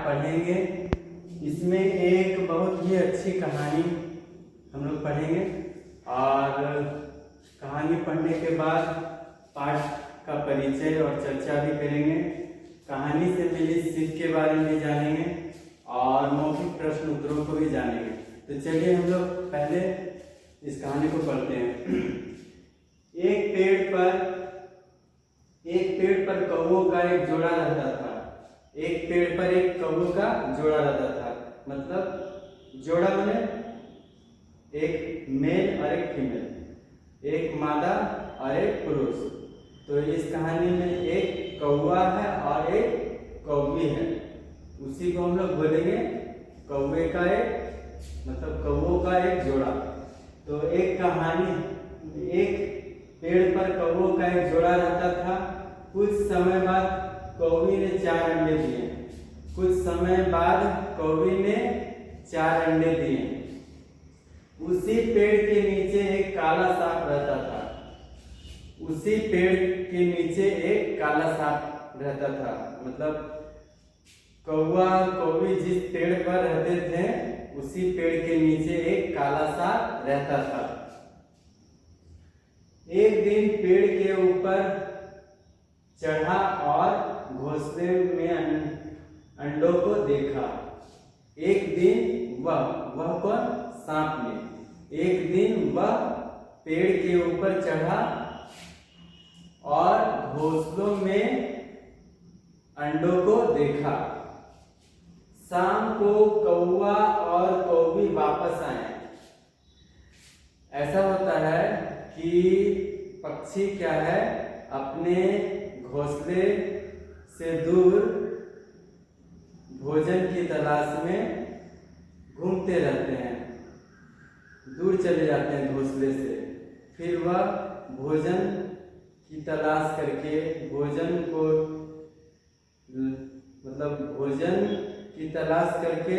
पढ़ेंगे। इसमें एक बहुत ही अच्छी कहानी हम लोग पढ़ेंगे और कहानी पढ़ने के बाद पाठ का परिचय और चर्चा भी करेंगे। कहानी से मिली सीख के बारे में जानेंगे और मौखिक प्रश्न उत्तरों को भी जानेंगे। तो चलिए हम लोग पहले इस कहानी को पढ़ते हैं। एक पेड़ पर कौवों का एक जोड़ा रहता था। एक पेड़ पर एक कौवों का जोड़ा रहता था, मतलब जोड़ा माने एक मेल और एक फीमेल, एक मादा और एक पुरुष। तो इस कहानी में एक कौवा है और एक कौवी है, उसी को हम लोग बोलेंगे कौवे का एक, मतलब कौवों का एक जोड़ा। तो एक कहानी, एक पेड़ पर कौवों का एक जोड़ा रहता था। कुछ समय बाद कौवी ने 4 अंडे दिए। कुछ समय बाद कौवी ने 4 अंडे दिए। उसी पेड़ के नीचे एक काला सांप रहता था। उसी पेड़ के नीचे एक काला सांप रहता था, मतलब कौवा कौवी जिस पेड़ पर रहते थे उसी पेड़ के नीचे एक काला सांप रहता था। एक दिन पेड़ के ऊपर चढ़ा और घोंसले में अंडों को देखा। एक दिन वह कौन? सांप ने। एक दिन वह पेड़ के ऊपर चढ़ा और घोंसलों में अंडों को देखा। शाम को कौवा और कौवी वापस आए। ऐसा होता है कि पक्षी क्या है, अपने घोंसले से दूर भोजन की तलाश में घूमते रहते हैं, दूर चले जाते हैं घोंसले से। फिर वह भोजन की तलाश करके भोजन को, मतलब भोजन की तलाश करके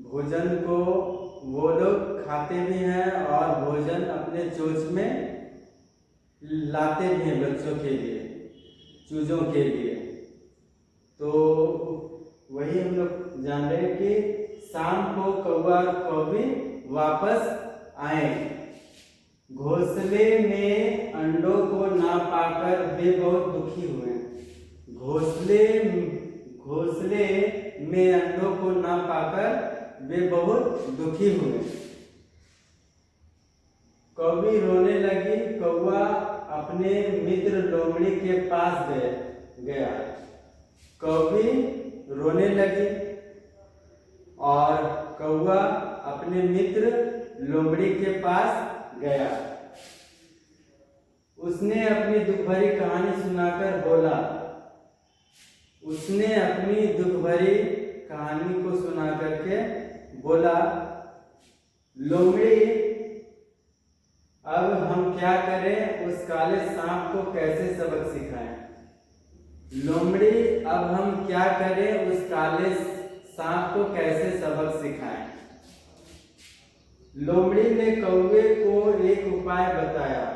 भोजन को वो लोग खाते भी हैं और भोजन अपने चोंच में लाते भी हैं बच्चों के लिए, चूजों के लिए। तो वही हम लोग जान रहे हैं कि शाम को कौवा और कौवी वापस आए। घोंसले में अंडों को ना पाकर वे बहुत दुखी हुए। घोंसले में अंडों को ना पाकर वे बहुत दुखी हुए। कौवी रोने लगी। कौवा अपने मित्र लोमड़ी के पास गया। कौवी रोने लगी और कौवा अपने मित्र लोमड़ी के पास गया। उसने अपनी दुख भरी कहानी सुनाकर बोला। उसने अपनी दुख भरी कहानी को सुना करके बोला, लोमड़ी, अब हम क्या करें? उस काले सांप को कैसे सबक सिखाएं? लोमड़ी, अब हम क्या करें? उस काले सांप को कैसे सबक सिखाएं? लोमड़ी ने कौवे को एक उपाय बताया।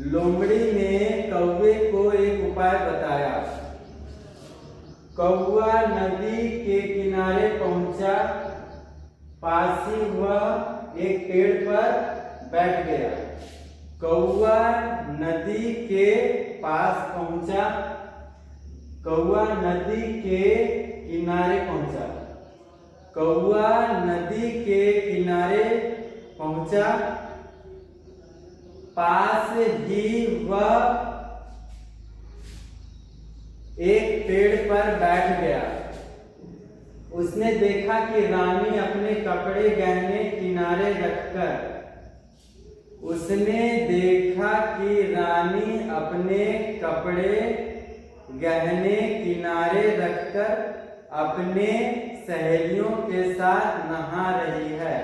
लोमड़ी ने कौवे को एक उपाय बताया। कौवा नदी के किनारे पहुंचा। पास ही वह एक पेड़ पर बैठ गया। कौवा नदी के पास पहुंचा। कौवा नदी के किनारे पहुंचा। कौवा नदी के किनारे पहुंचा। पास ही वह एक पेड़ पर बैठ गया। उसने देखा कि रानी अपने कपड़े गहने किनारे रखकर उसने देखा कि रानी अपने कपड़े गहने किनारे रखकर अपने सहेलियों के साथ नहा रही है।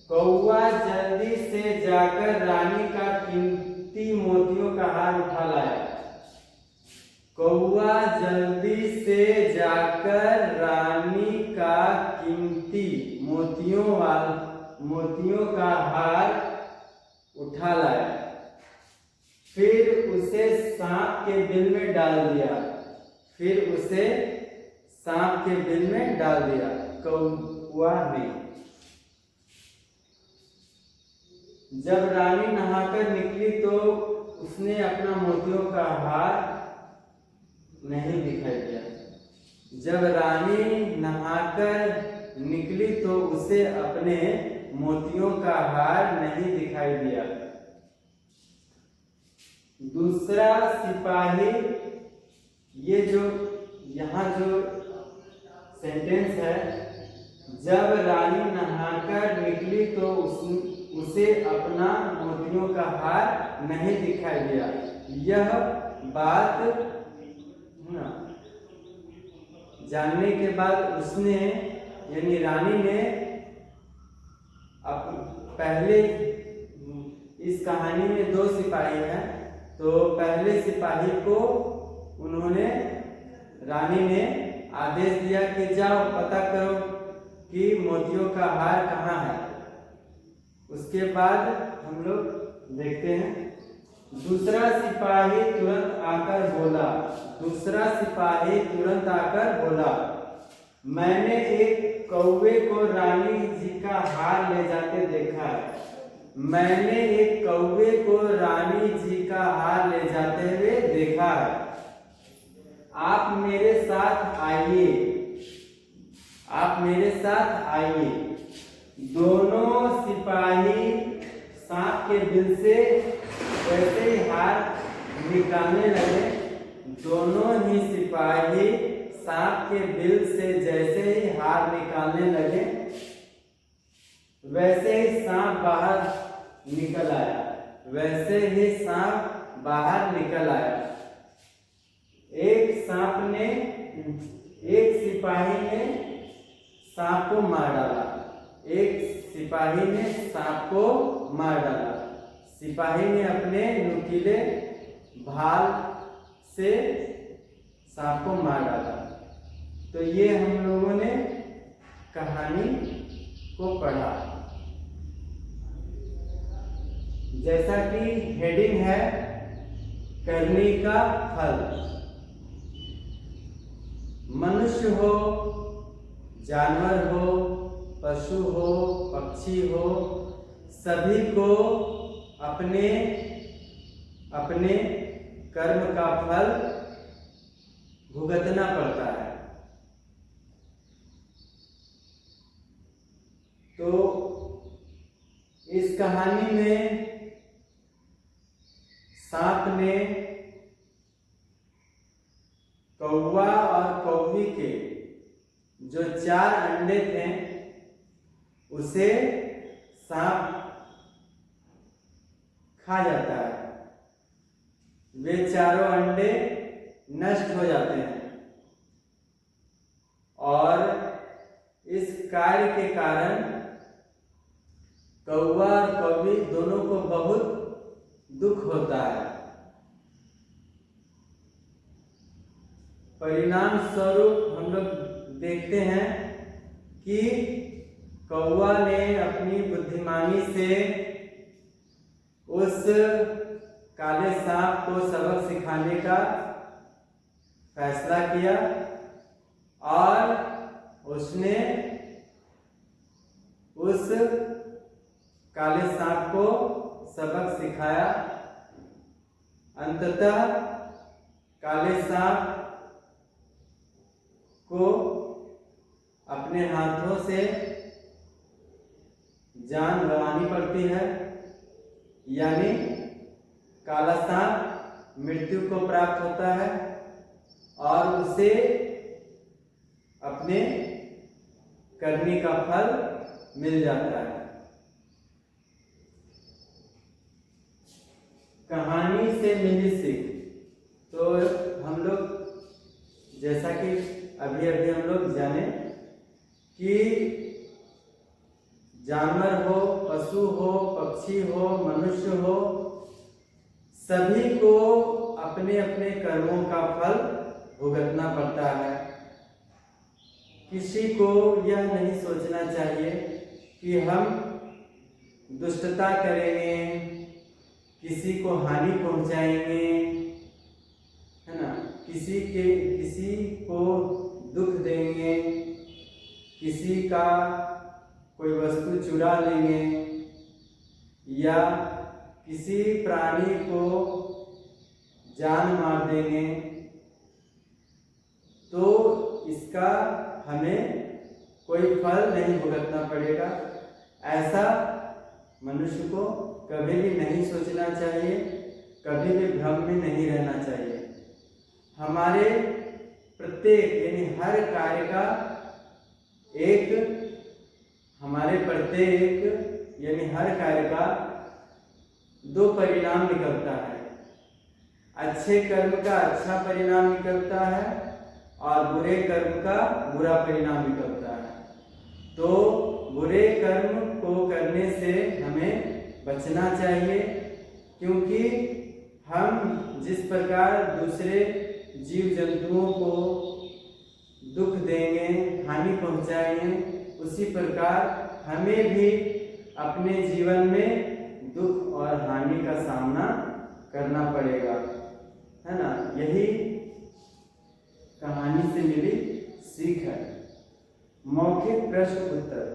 कौवा जल्दी से जाकर रानी का कीमती मोतियों का हार उठा लाया। कौवा जल्दी से जाकर रानी का कीमती मोतियों का हार उठा लाया। फिर उसे उसे सांप के बिल में डाल दिया। फिर उसे सांप के बिल में डाल दिया, कौवा ने। जब रानी नहाकर निकली तो उसने अपना मोतियों का हार नहीं दिखाई दिया। जब रानी नहाकर निकली तो उसे अपने मोतियों का हार नहीं दिखाई दिया। दूसरा सिपाही, ये जो यहाँ जो सेंटेंस है, जब रानी नहाकर निकली तो उसे अपना मोतियों का हार नहीं दिखाई दिया। यह बात जानने के बाद उसने यानी रानी ने पहले, इस कहानी में दो सिपाही हैं, तो पहले सिपाही को उन्होंने, रानी ने आदेश दिया कि जाओ पता करो कि मोतियों का हार कहाँ है। उसके बाद हम लोग देखते हैं, दूसरा सिपाही तुरंत आकर बोला, मैंने एक कौवे को रानी जी का हार ले जाते देखा है। मैंने एक कौवे को रानी जी का हार ले जाते हुए देखा है। आप मेरे साथ आइए, आप मेरे साथ आइए। दोनों सिपाही सांप के बिल से वैसे ही हार निकालने लगे। दोनों ही सिपाही सांप के बिल से जैसे ही हार निकालने लगे, वैसे ही सांप बाहर निकल आया। वैसे ही सांप बाहर निकल आया। एक सिपाही ने सांप को मार डाला। एक सिपाही ने सांप को मार डाला। सिपाही ने अपने नुकीले भाल से सांप को मार डाला। तो ये हम लोगों ने कहानी को पढ़ा। जैसा कि हेडिंग है, करनी का फल। मनुष्य हो, जानवर हो, पशु हो, पक्षी हो, सभी को अपने अपने कर्म का फल भुगतना पड़ता है। तो इस कहानी में सांप ने कौवा और कौवी के जो 4 अंडे थे उसे सांप खा जाता है। वे चारों अंडे नष्ट हो जाते हैं और इस कार्य के कारण कौवा और कौवी दोनों को बहुत दुख होता है। परिणाम स्वरूप हम लोग देखते हैं कि कौवा ने अपनी बुद्धिमानी से उस काले सांप को सबक सिखाने का फैसला किया और उसने उस काले सांप को सबक सिखाया। अंततः काले सांप को अपने हाथों से जान गंवानी पड़ती है, यानी काला सांप मृत्यु को प्राप्त होता है और उसे अपने करने का फल मिल जाता है। कहानी से मिली सीख। तो हम लोग जैसा कि अभी हम लोग जाने कि जानवर हो, पशु हो, पक्षी हो, मनुष्य हो, सभी को अपने अपने कर्मों का फल भुगतना पड़ता है। किसी को यह नहीं सोचना चाहिए कि हम दुष्टता करेंगे, किसी को हानि पहुंचाएंगे किसी को दुख देंगे, किसी का कोई वस्तु चुरा लेंगे या किसी प्राणी को जान मार देंगे तो इसका हमें कोई फल नहीं भुगतना पड़ेगा। ऐसा मनुष्य को कभी भी नहीं सोचना चाहिए, कभी भी भ्रम में नहीं रहना चाहिए। हमारे प्रत्येक यानी हर कार्य का हर कार्य का दो परिणाम निकलता है। अच्छे कर्म का अच्छा परिणाम निकलता है और बुरे कर्म का बुरा परिणाम निकलता है। तो बुरे कर्म को करने से हमें बचना चाहिए, क्योंकि हम जिस प्रकार दूसरे जीव जंतुओं को दुख देंगे, हानि पहुंचाएंगे, उसी प्रकार हमें भी अपने जीवन में दुख और हानि का सामना करना पड़ेगा, है ना। यही कहानी से मिली सीख है। मौखिक प्रश्न उत्तर।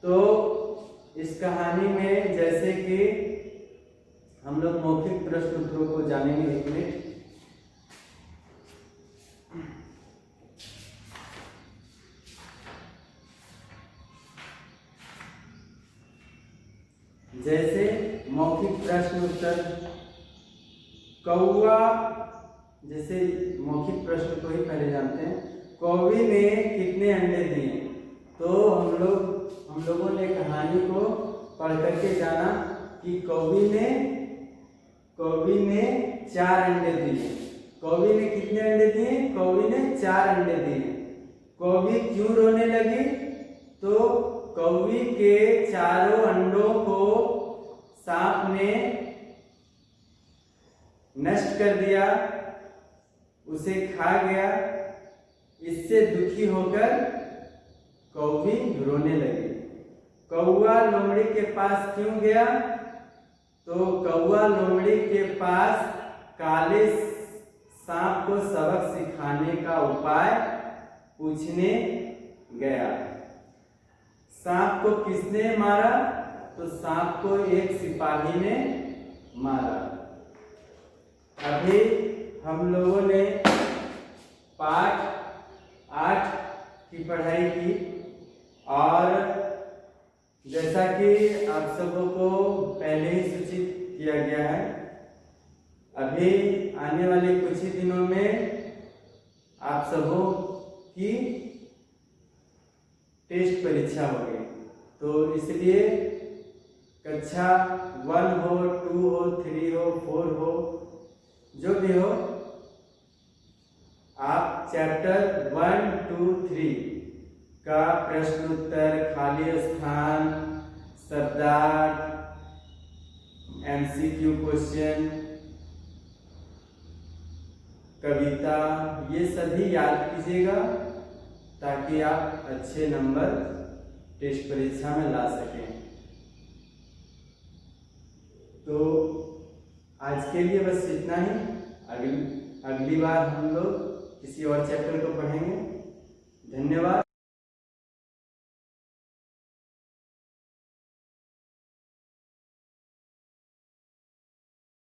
तो इस कहानी में जैसे कि हम लोग मौखिक प्रश्न उत्तरों को जानेंगे। एक मिनट। जैसे मौखिक प्रश्न उत्तर, कौवा, जैसे मौखिक प्रश्न को ही पहले जानते हैं। कौवे ने कितने अंडे दिए? तो हम लोगों ने कहानी को पढ़ करके जाना कि कौवे ने 4 अंडे दिए। कौवे ने कितने अंडे दिए? कौवे ने 4 अंडे दिए। कौवी क्यों रोने लगी? तो कौवी के चारों अंडों को सांप ने नष्ट कर दिया, उसे खा गया। इससे दुखी होकर कौवी रोने लगी। कौवा लोमड़ी के पास क्यों गया? तो कौवा लोमड़ी के पास काले सांप को सबक सिखाने का उपाय पूछने गया। सांप को किसने मारा? तो सांप को एक सिपाही ने मारा। अभी हम लोगों ने पाठ 8 की पढ़ाई की और जैसा कि आप सबों को पहले ही सूचित किया गया है, अभी आने वाले कुछ ही दिनों में आप सबों की टेस्ट परीक्षा होगी। तो इसलिए कक्षा 1 हो, 2 हो, 3 हो, 4 हो, जो भी हो, आप चैप्टर 1, 2, 3 का प्रश्न उत्तर, खाली स्थान, शब्दार्थ, MCQ क्वेश्चन, कविता, ये सभी याद कीजिएगा ताकि आप अच्छे नंबर टेस्ट परीक्षा में ला सकें। तो आज के लिए बस इतना ही। अगली बार हम लोग किसी और चैप्टर को पढ़ेंगे। धन्यवाद।